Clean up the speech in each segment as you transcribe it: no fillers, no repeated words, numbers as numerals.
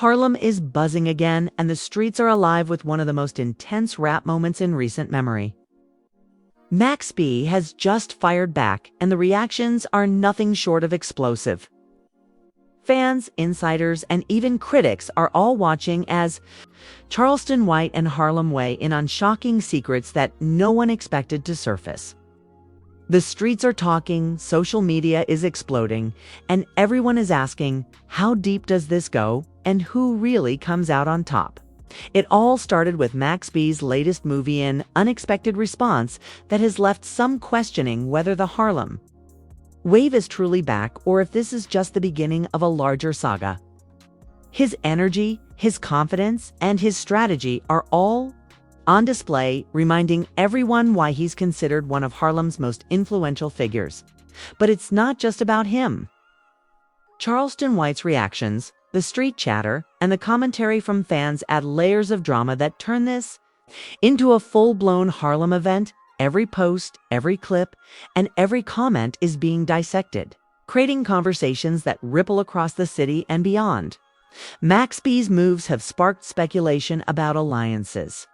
Harlem is buzzing again, and the streets are alive with one of the most intense rap moments in recent memory. MaxB has just fired back, and the reactions are nothing short of explosive. Fans, insiders, and even critics are all watching as CharlestonWhite and Harlem weigh in on shocking secrets that no one expected to surface. The streets are talking, social media is exploding, and everyone is asking, how deep does this go, and who really comes out on top? It all started with MaxB's latest movie, an unexpected response that has left some questioning whether the Harlem wave is truly back or if this is just the beginning of a larger saga. His energy, his confidence, and his strategy are all on display, reminding everyone why he's considered one of Harlem's most influential figures. But it's not just about him. CharlestonWhite's reactions, the street chatter, and the commentary from fans add layers of drama that turn this into a full-blown Harlem event. Every post, every clip, and every comment is being dissected, creating conversations that ripple across the city and beyond. MaxB's moves have sparked speculation about alliances,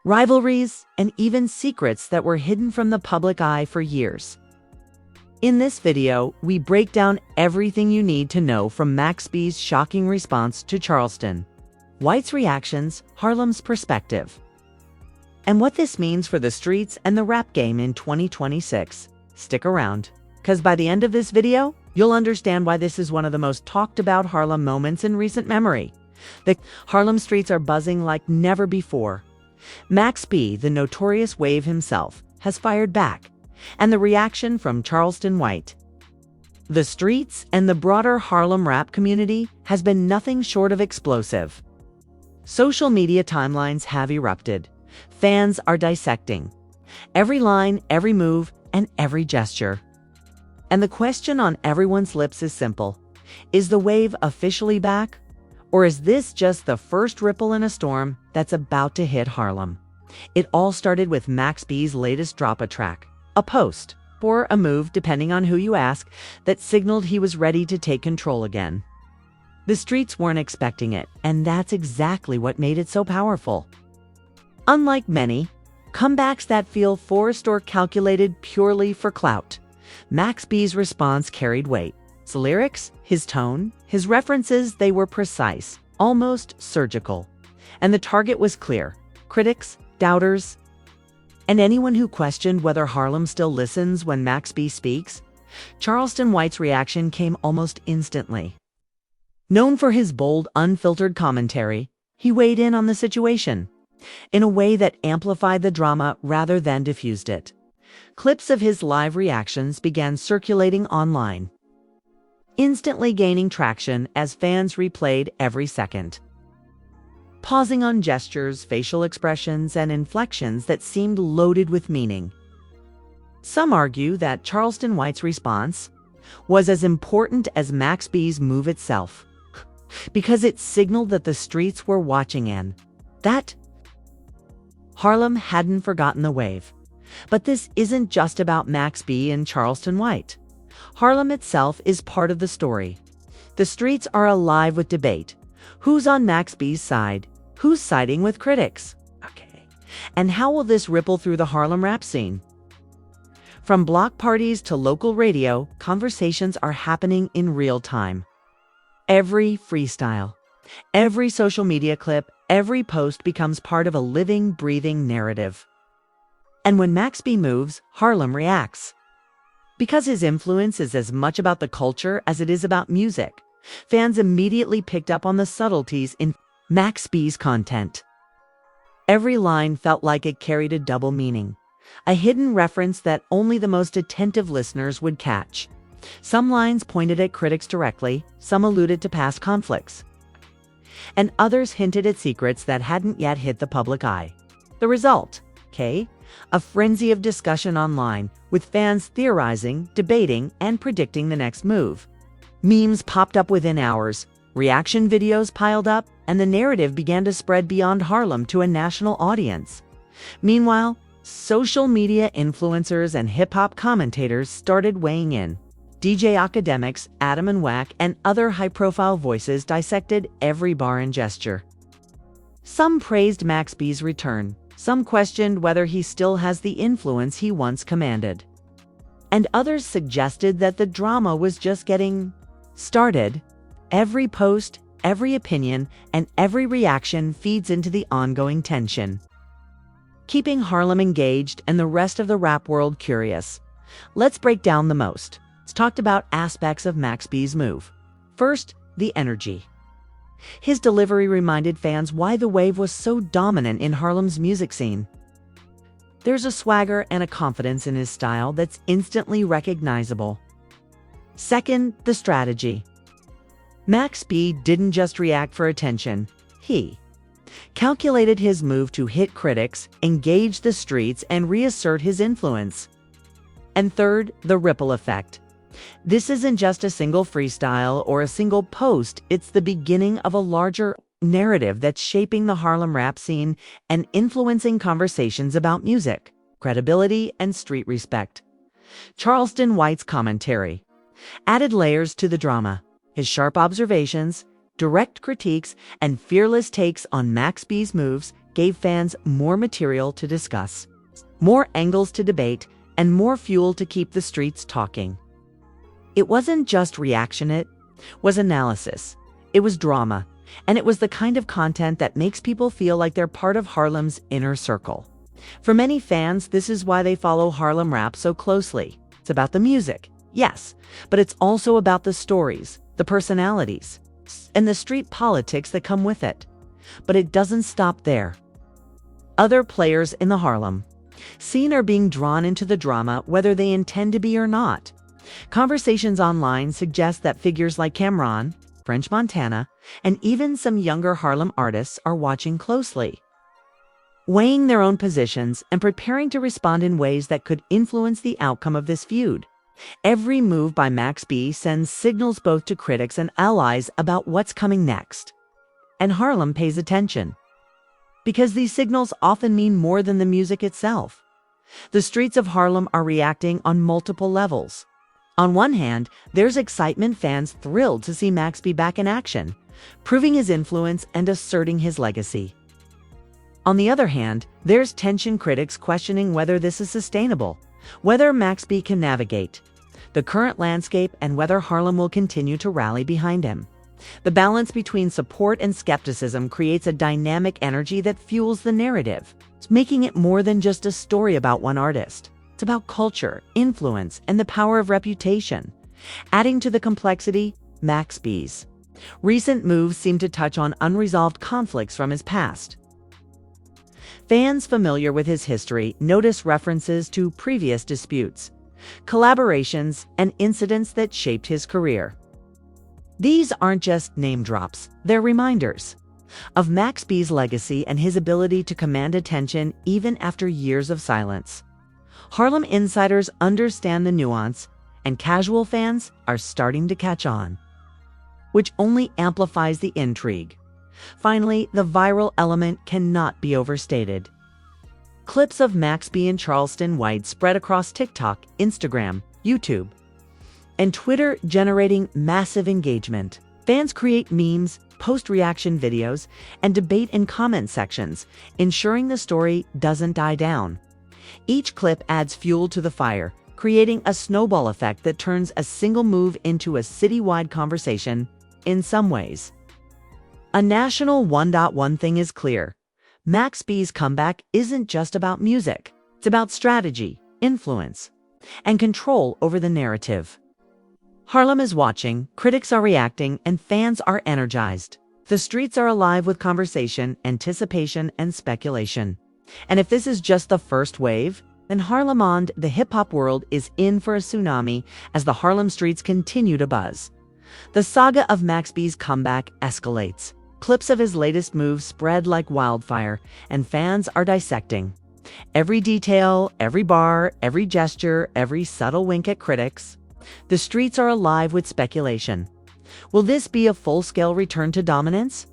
rivalries, and even secrets that were hidden from the public eye for years. In this video, we break down everything you need to know from MaxB's shocking response to CharlestonWhite's reactions, Harlem's perspective, and what this means for the streets and the rap game in 2026. Stick around, because by the end of this video, you'll understand why this is one of the most talked about Harlem moments in recent memory. The Harlem streets are buzzing like never before. MaxB, the notorious Wave himself, has fired back, and the reaction from CharlestonWhite, the streets, and the broader Harlem rap community has been nothing short of explosive. Social media timelines have erupted. Fans are dissecting every line, every move, and every gesture. And the question on everyone's lips is simple. Is the wave officially back? Or is this just the first ripple in a storm that's about to hit Harlem? It all started with MaxB's latest drop, a track, a post, or a move, depending on who you ask, that signaled he was ready to take control again. The streets weren't expecting it, and that's exactly what made it so powerful. Unlike many comebacks that feel forced or calculated purely for clout, MaxB's response carried weight. His lyrics, his tone, his references, they were precise, almost surgical. And the target was clear: critics, doubters, and anyone who questioned whether Harlem still listens when MaxB speaks. CharlestonWhite's reaction came almost instantly. Known for his bold, unfiltered commentary, he weighed in on the situation in a way that amplified the drama rather than diffused it. Clips of his live reactions began circulating online, instantly gaining traction as fans replayed every second, pausing on gestures, facial expressions, and inflections that seemed loaded with meaning. Some argue that CharlestonWhite's response was as important as MaxB's move itself, because it signaled that the streets were watching and that Harlem hadn't forgotten the wave. But this isn't just about MaxB and CharlestonWhite. Harlem itself is part of the story. The streets are alive with debate. Who's on MaxB's side? Who's siding with critics? And how will this ripple through the Harlem rap scene? From block parties to local radio, conversations are happening in real time. Every freestyle, every social media clip, every post becomes part of a living, breathing narrative. And when MaxB moves, Harlem reacts. Because his influence is as much about the culture as it is about music, fans immediately picked up on the subtleties in MaxB's content. Every line felt like it carried a double meaning, a hidden reference that only the most attentive listeners would catch. Some lines pointed at critics directly, some alluded to past conflicts, and others hinted at secrets that hadn't yet hit the public eye. The result, a frenzy of discussion online, with fans theorizing, debating, and predicting the next move. Memes popped up within hours, reaction videos piled up, and the narrative began to spread beyond Harlem to a national audience. Meanwhile, social media influencers and hip-hop commentators started weighing in. DJ academics Adam and Wack and other high-profile voices dissected every bar and gesture. Some praised MaxB's return, some questioned whether he still has the influence he once commanded. And others suggested that the drama was just getting started. Every post, every opinion, and every reaction feeds into the ongoing tension, keeping Harlem engaged and the rest of the rap world curious. Let's break down the most talked about aspects of MaxB's move. First, the energy. His delivery reminded fans why the wave was so dominant in Harlem's music scene. There's a swagger and a confidence in his style that's instantly recognizable. Second, the strategy. MaxB didn't just react for attention. He calculated his move to hit critics, engage the streets, and reassert his influence. And third, the ripple effect. This isn't just a single freestyle or a single post, it's the beginning of a larger narrative that's shaping the Harlem rap scene and influencing conversations about music, credibility, and street respect. CharlestonWhite's commentary added layers to the drama. His sharp observations, direct critiques, and fearless takes on MaxB's moves gave fans more material to discuss, more angles to debate, and more fuel to keep the streets talking. It wasn't just reaction, it was analysis. It was drama, and it was the kind of content that makes people feel like they're part of Harlem's inner circle. For many fans, this is why they follow Harlem rap so closely. It's about the music, yes, but it's also about the stories, the personalities, and the street politics that come with it. But it doesn't stop there. Other players in the Harlem scene are being drawn into the drama whether they intend to be or not. Conversations online suggest that figures like Cameron, French Montana, and even some younger Harlem artists are watching closely, weighing their own positions and preparing to respond in ways that could influence the outcome of this feud. Every move by MaxB sends signals both to critics and allies about what's coming next. And Harlem pays attention, because these signals often mean more than the music itself. The streets of Harlem are reacting on multiple levels. On one hand, there's excitement, fans thrilled to see MaxB back in action, proving his influence and asserting his legacy. On the other hand, there's tension, critics questioning whether this is sustainable, whether MaxB can navigate the current landscape, and whether Harlem will continue to rally behind him. The balance between support and skepticism creates a dynamic energy that fuels the narrative, making it more than just a story about one artist. It's about culture, influence, and the power of reputation. Adding to the complexity, MaxB's recent moves seem to touch on unresolved conflicts from his past. Fans familiar with his history notice references to previous disputes, collaborations, and incidents that shaped his career. These aren't just name drops, they're reminders of MaxB's legacy and his ability to command attention even after years of silence. Harlem insiders understand the nuance, and casual fans are starting to catch on, which only amplifies the intrigue. Finally, the viral element cannot be overstated. Clips of MaxB and CharlestonWhite spread across TikTok, Instagram, YouTube, and Twitter, generating massive engagement. Fans create memes, post reaction videos, and debate in comment sections, ensuring the story doesn't die down. Each clip adds fuel to the fire, creating a snowball effect that turns a single move into a citywide conversation. In some ways, a national 1.1 thing is clear. MaxB's comeback isn't just about music. It's about strategy, influence, and control over the narrative. Harlem is watching, critics are reacting, and fans are energized. The streets are alive with conversation, anticipation, and speculation. And if this is just the first wave, then Harlem and the hip-hop world is in for a tsunami as the Harlem streets continue to buzz. The saga of MaxB's comeback escalates. Clips of his latest moves spread like wildfire, and fans are dissecting every detail, every bar, every gesture, every subtle wink at critics. The streets are alive with speculation. Will this be a full-scale return to dominance?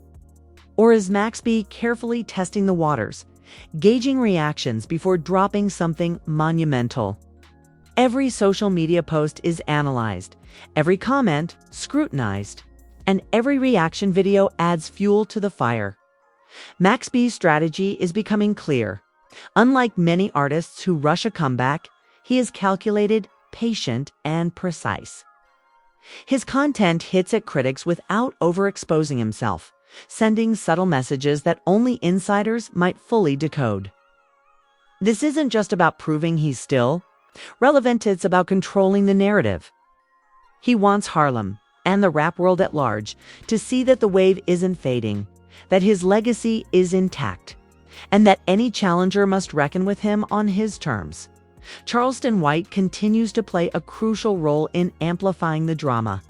Or is MaxB carefully testing the waters, gauging reactions before dropping something monumental? Every social media post is analyzed, every comment scrutinized, and every reaction video adds fuel to the fire. MaxB's strategy is becoming clear. Unlike many artists who rush a comeback, he is calculated, patient, and precise. His content hits at critics without overexposing himself, sending subtle messages that only insiders might fully decode. This isn't just about proving he's still relevant, it's about controlling the narrative. He wants Harlem, and the rap world at large, to see that the wave isn't fading, that his legacy is intact, and that any challenger must reckon with him on his terms. CharlestonWhite continues to play a crucial role in amplifying the drama.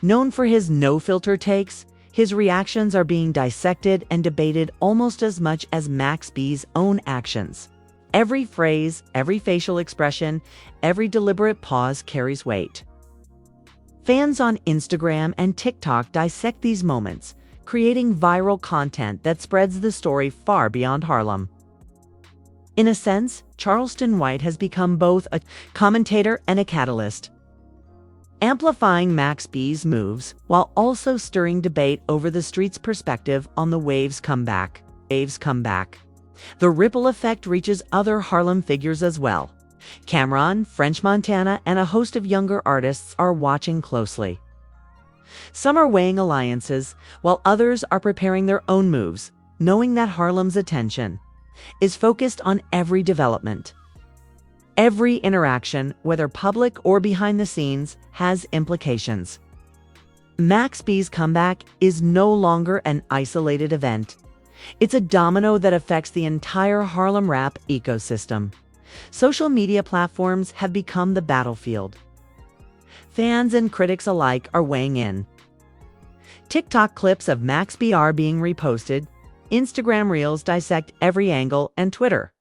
Known for his no-filter takes, his reactions are being dissected and debated almost as much as MaxB's own actions. Every phrase, every facial expression, every deliberate pause carries weight. Fans on Instagram and TikTok dissect these moments, creating viral content that spreads the story far beyond Harlem. In a sense, CharlestonWhite has become both a commentator and a catalyst, amplifying MaxB's moves while also stirring debate over the street's perspective on the wave's comeback. The ripple effect reaches other Harlem figures as well. Cameron, French Montana, and a host of younger artists are watching closely. Some are weighing alliances, while others are preparing their own moves, knowing that Harlem's attention is focused on every development. Every interaction, whether public or behind the scenes, has implications. MaxB's comeback is no longer an isolated event. It's a domino that affects the entire Harlem rap ecosystem. Social media platforms have become the battlefield. Fans and critics alike are weighing in. TikTok clips of MaxB are being reposted, Instagram Reels dissect every angle, and Twitter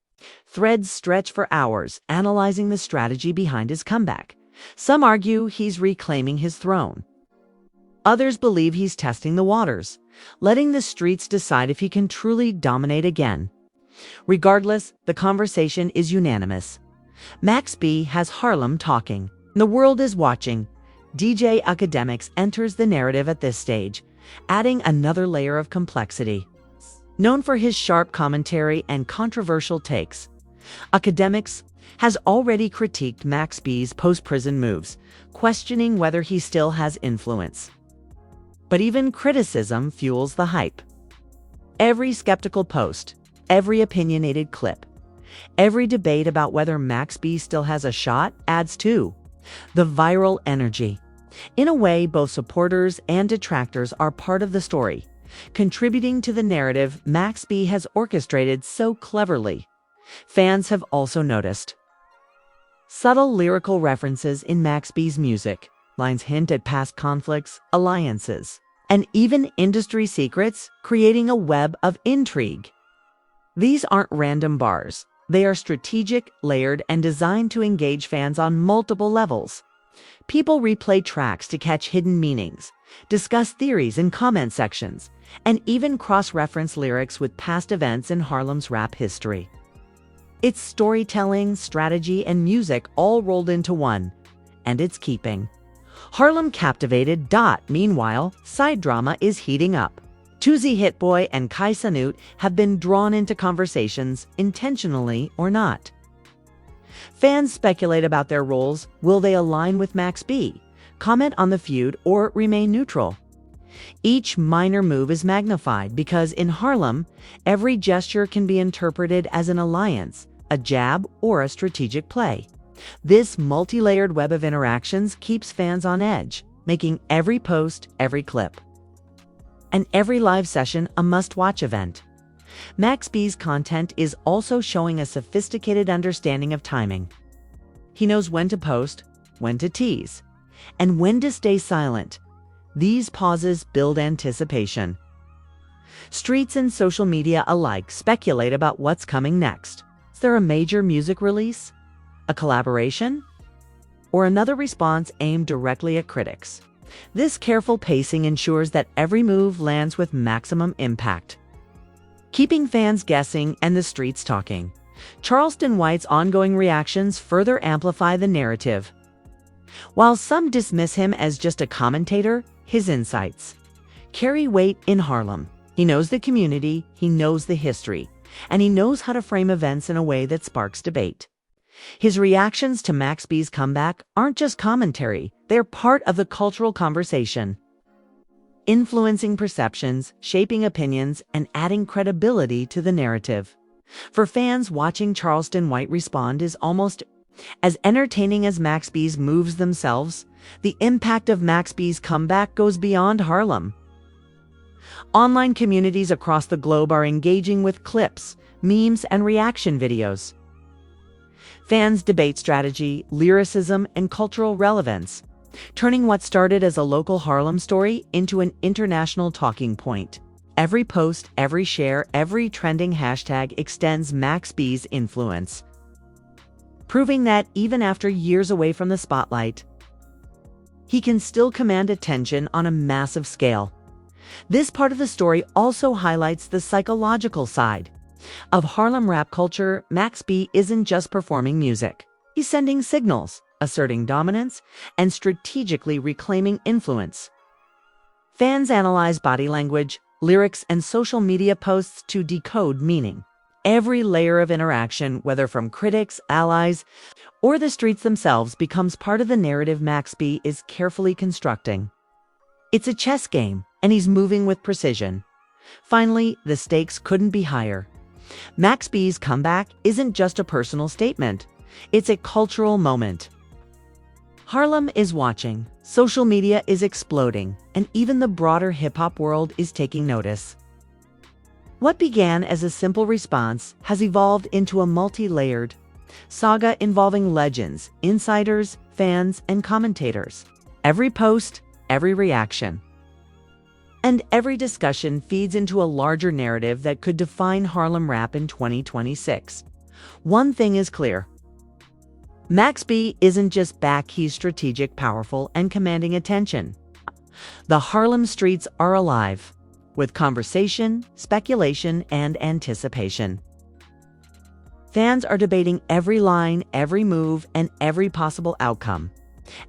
threads stretch for hours, analyzing the strategy behind his comeback. Some argue he's reclaiming his throne. Others believe he's testing the waters, letting the streets decide if he can truly dominate again. Regardless, the conversation is unanimous. MaxB has Harlem talking. The world is watching. DJ Academics enters the narrative at this stage, adding another layer of complexity. Known for his sharp commentary and controversial takes, Academics has already critiqued MaxB's post-prison moves, questioning whether he still has influence. But even criticism fuels the hype. Every skeptical post, every opinionated clip, every debate about whether MaxB still has a shot adds to the viral energy. In a way, both supporters and detractors are part of the story, contributing to the narrative MaxB has orchestrated so cleverly. Fans have also noticed subtle lyrical references in MaxB's music. Lines hint at past conflicts, alliances, and even industry secrets, creating a web of intrigue. These aren't random bars. They are strategic, layered, and designed to engage fans on multiple levels. People replay tracks to catch hidden meanings, discuss theories in comment sections, and even cross-reference lyrics with past events in Harlem's rap history. It's storytelling, strategy, and music all rolled into one, and it's keeping Harlem captivated. Meanwhile, side drama is heating up. Tuzi Hitboy and Kai Sanut have been drawn into conversations, intentionally or not. Fans speculate about their roles. Will they align with MaxB, comment on the feud, or remain neutral? Each minor move is magnified because in Harlem, every gesture can be interpreted as an alliance, a jab, or a strategic play. This multi-layered web of interactions keeps fans on edge, making every post, every clip, and every live session a must-watch event. MaxB's content is also showing a sophisticated understanding of timing. He knows when to post, when to tease, and when to stay silent. These pauses build anticipation. Streets and social media alike speculate about what's coming next. Is there a major music release, a collaboration, or another response aimed directly at critics? This careful pacing ensures that every move lands with maximum impact, keeping fans guessing and the streets talking. CharlestonWhite's ongoing reactions further amplify the narrative. While some dismiss him as just a commentator, his insights carry weight in Harlem. He knows the community, he knows the history, and he knows how to frame events in a way that sparks debate. His reactions to MaxB's comeback aren't just commentary, they're part of the cultural conversation, influencing perceptions, shaping opinions, and adding credibility to the narrative. For fans, watching CharlestonWhite respond is almost as entertaining as MaxB's moves themselves. The impact of MaxB's comeback goes beyond Harlem. Online communities across the globe are engaging with clips, memes, and reaction videos. Fans debate strategy, lyricism, and cultural relevance, turning what started as a local Harlem story into an international talking point. Every post, every share, every trending hashtag extends MaxB's influence, proving that even after years away from the spotlight, he can still command attention on a massive scale. This part of the story also highlights the psychological side of Harlem rap culture. MaxB isn't just performing music. He's sending signals, asserting dominance, and strategically reclaiming influence. Fans analyze body language, lyrics, and social media posts to decode meaning. Every layer of interaction, whether from critics, allies, or the streets themselves, becomes part of the narrative MaxB is carefully constructing. It's a chess game, and he's moving with precision. Finally, the stakes couldn't be higher. MaxB's comeback isn't just a personal statement, it's a cultural moment. Harlem is watching, social media is exploding, and even the broader hip-hop world is taking notice. What began as a simple response has evolved into a multi-layered saga involving legends, insiders, fans, and commentators. Every post, every reaction, and every discussion feeds into a larger narrative that could define Harlem rap in 2026. One thing is clear: MaxB isn't just back, he's strategic, powerful, and commanding attention. The Harlem streets are alive with conversation, speculation, and anticipation. Fans are debating every line, every move, and every possible outcome.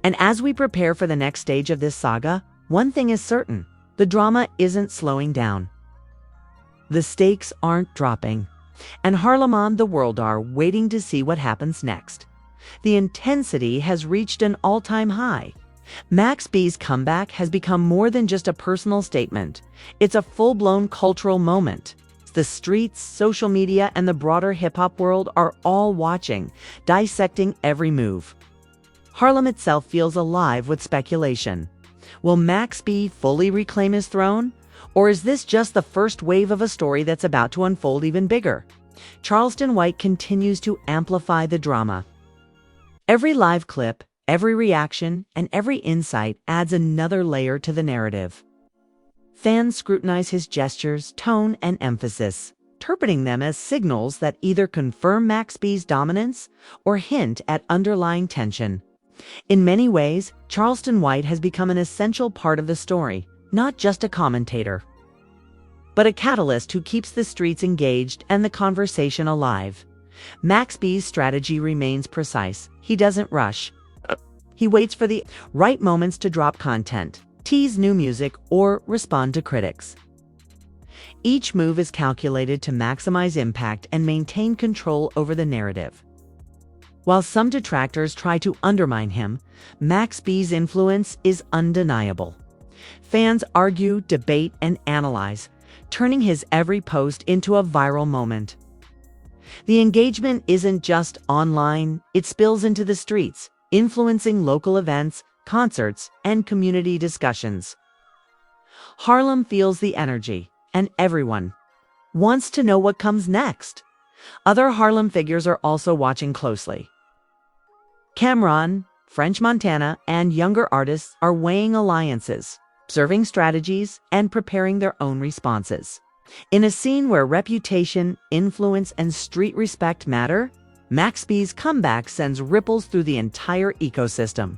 And as we prepare for the next stage of this saga, one thing is certain: the drama isn't slowing down. The stakes aren't dropping, and Harlem and the world are waiting to see what happens next. The intensity has reached an all-time high. MaxB's comeback has become more than just a personal statement. It's a full-blown cultural moment. The streets, social media, and the broader hip-hop world are all watching, dissecting every move. Harlem itself feels alive with speculation. Will MaxB fully reclaim his throne? Or is this just the first wave of a story that's about to unfold even bigger? CharlestonWhite continues to amplify the drama. Every live clip, every reaction, and every insight adds another layer to the narrative. Fans scrutinize his gestures, tone, and emphasis, interpreting them as signals that either confirm MaxB's dominance or hint at underlying tension. In many ways, CharlestonWhite has become an essential part of the story, not just a commentator, but a catalyst who keeps the streets engaged and the conversation alive. MaxB's strategy remains precise. He doesn't rush. He waits for the right moments to drop content, tease new music, or respond to critics. Each move is calculated to maximize impact and maintain control over the narrative. While some detractors try to undermine him, MaxB's influence is undeniable. Fans argue, debate, and analyze, turning his every post into a viral moment. The engagement isn't just online, it spills into the streets, influencing local events, concerts, and community discussions. Harlem feels the energy, and everyone wants to know what comes next. Other Harlem figures are also watching closely. Cameron, French Montana, and younger artists are weighing alliances, observing strategies, and preparing their own responses. In a scene where reputation, influence, and street respect matter, MaxB's comeback sends ripples through the entire ecosystem.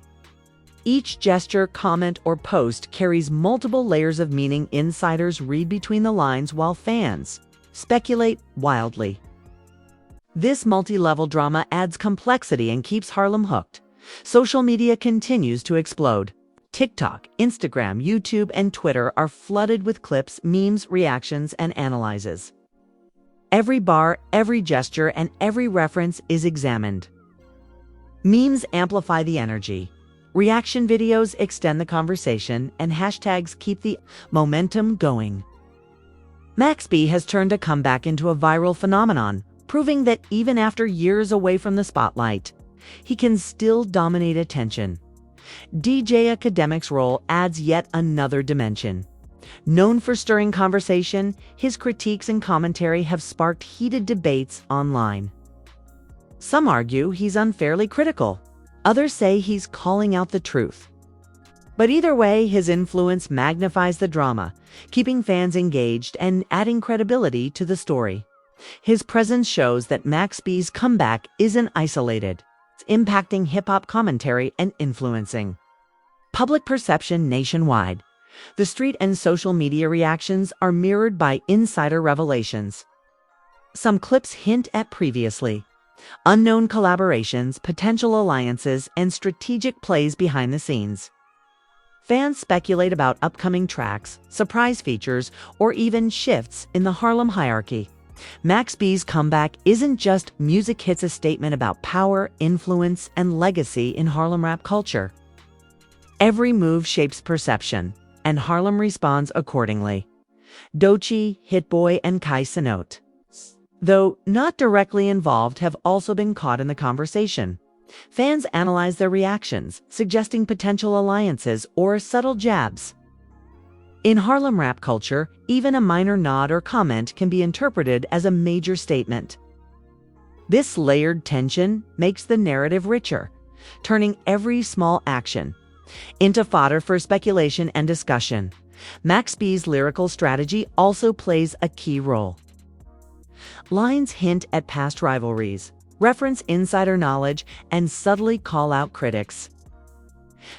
Each gesture, comment, or post carries multiple layers of meaning. Insiders read between the lines while fans speculate wildly. This multi-level drama adds complexity and keeps Harlem hooked. Social media continues to explode. TikTok, Instagram, YouTube, and Twitter are flooded with clips, memes, reactions, and analyses. Every bar, every gesture, and every reference is examined. Memes amplify the energy. Reaction videos extend the conversation, and hashtags keep the momentum going. MaxB has turned a comeback into a viral phenomenon, proving that even after years away from the spotlight, he can still dominate attention. DJ Academic's role adds yet another dimension. Known for stirring conversation, his critiques and commentary have sparked heated debates online. Some argue he's unfairly critical. Others say he's calling out the truth. But either way, his influence magnifies the drama, keeping fans engaged and adding credibility to the story. His presence shows that MaxB's comeback isn't isolated. It's impacting hip-hop commentary and influencing public perception nationwide. The street and social media reactions are mirrored by insider revelations. Some clips hint at previously unknown collaborations, potential alliances, and strategic plays behind the scenes. Fans speculate about upcoming tracks, surprise features, or even shifts in the Harlem hierarchy. MaxB's comeback isn't just music hits, a statement about power, influence, and legacy in Harlem rap culture. Every move shapes perception, and Harlem responds accordingly. Doechii, Hit Boy, and Kai Cenat, though not directly involved, have also been caught in the conversation. Fans analyze their reactions, suggesting potential alliances or subtle jabs. In Harlem rap culture, even a minor nod or comment can be interpreted as a major statement. This layered tension makes the narrative richer, turning every small action into fodder for speculation and discussion. MaxB's lyrical strategy also plays a key role. Lines hint at past rivalries, reference insider knowledge, and subtly call out critics.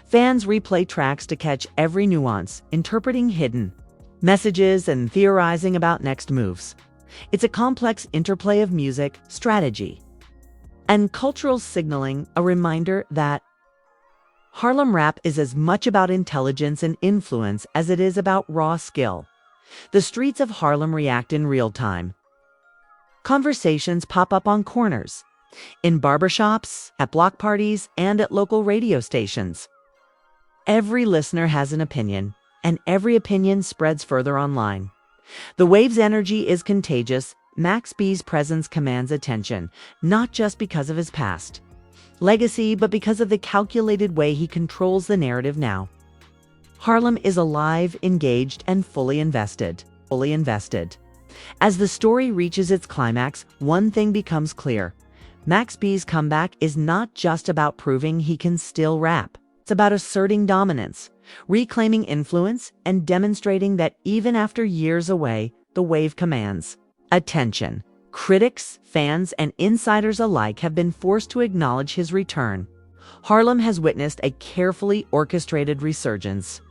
Fans replay tracks to catch every nuance, interpreting hidden messages and theorizing about next moves. It's a complex interplay of music, strategy, and cultural signaling, a reminder that Harlem rap is as much about intelligence and influence as it is about raw skill. The streets of Harlem react in real time. Conversations pop up on corners, in barbershops, at block parties, and at local radio stations. Every listener has an opinion, and every opinion spreads further online. The wave's energy is contagious. MaxB's presence commands attention, not just because of his past legacy, but because of the calculated way he controls the narrative now. Harlem is alive, engaged, and fully invested. As the story reaches its climax, one thing becomes clear. MaxB's comeback is not just about proving he can still rap. It's about asserting dominance, reclaiming influence, and demonstrating that even after years away, the wave commands attention. Critics, fans, and insiders alike have been forced to acknowledge his return. Harlem has witnessed a carefully orchestrated resurgence,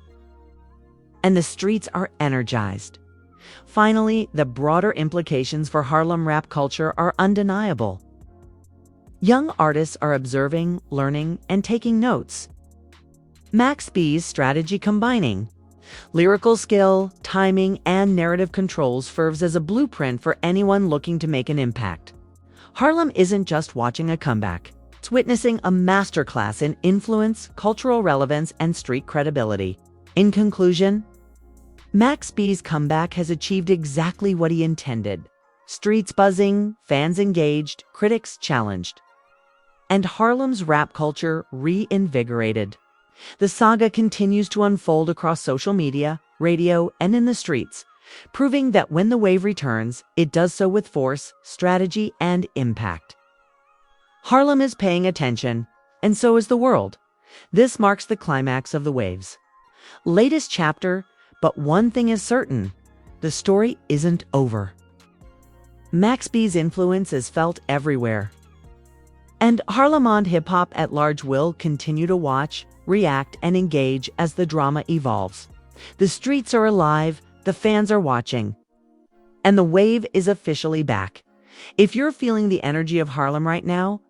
and the streets are energized. Finally, the broader implications for Harlem rap culture are undeniable. Young artists are observing, learning, and taking notes. MaxB's strategy, combining lyrical skill, timing, and narrative control, serves as a blueprint for anyone looking to make an impact. Harlem isn't just watching a comeback. It's witnessing a masterclass in influence, cultural relevance, and street credibility. In conclusion, MaxB's comeback has achieved exactly what he intended. Streets buzzing, fans engaged, critics challenged, and Harlem's rap culture reinvigorated. The saga continues to unfold across social media, radio, and in the streets, proving that when the wave returns, it does so with force, strategy, and impact. Harlem is paying attention, and so is the world. This marks the climax of the wave's latest chapter, but one thing is certain: the story isn't over. MaxB's influence is felt everywhere, and Harlem hip-hop at large will continue to watch, react, and engage as the drama evolves. The streets are alive, the fans are watching, and the wave is officially back. If you're feeling the energy of Harlem right now,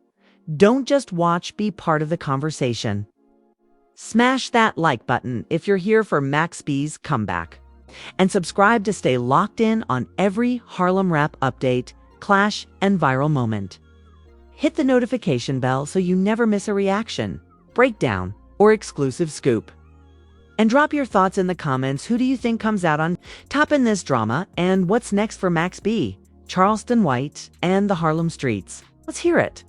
don't just watch, be part of the conversation. Smash that like button if you're here for MaxB's comeback. And subscribe to stay locked in on every Harlem rap update, clash, and viral moment. Hit the notification bell so you never miss a reaction, breakdown, or exclusive scoop. And drop your thoughts in the comments. Who do you think comes out on top in this drama? And what's next for MaxB, CharlestonWhite, and the Harlem streets? Let's hear it.